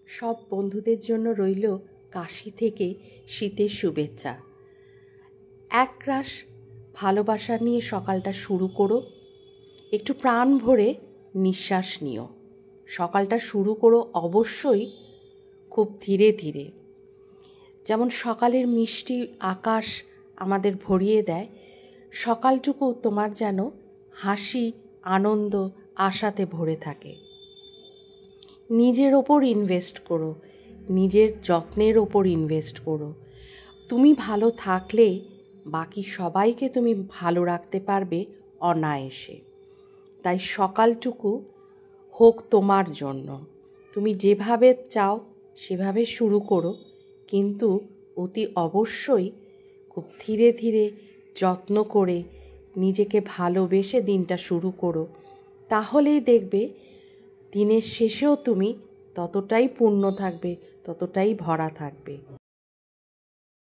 সব বন্ধুদের জন্য রইল কাশি থেকে শীতের শুভেচ্ছা। একরাশ ভালোবাসা নিয়ে সকালটা শুরু করো, একটু প্রাণ ভরে নিঃশ্বাস নিও। সকালটা শুরু করো অবশ্যই খুব ধীরে ধীরে। যেমন সকালের মিষ্টি আকাশ আমাদের ভরিয়ে দেয়, সকালটুকু তোমার যেন হাসি, আনন্দ, আশাতে ভরে থাকে। নিজের ওপর ইনভেস্ট করো, নিজের যত্নের ওপর ইনভেস্ট করো। তুমি ভালো থাকলে বাকি সবাইকে তুমি ভালো রাখতে পারবে অনায়াসে। তাই সকালটুকু হোক তোমার জন্য। তুমি যেভাবে চাও সেভাবে শুরু করো, কিন্তু অতি অবশ্যই খুব ধীরে ধীরে যত্ন করে নিজেকে ভালোবেসে দিনটা শুরু করো। তাহলেই দেখবে দিনের শেষেও তুমি ততটাই পূর্ণ থাকবে, ততটাই ভরা থাকবে।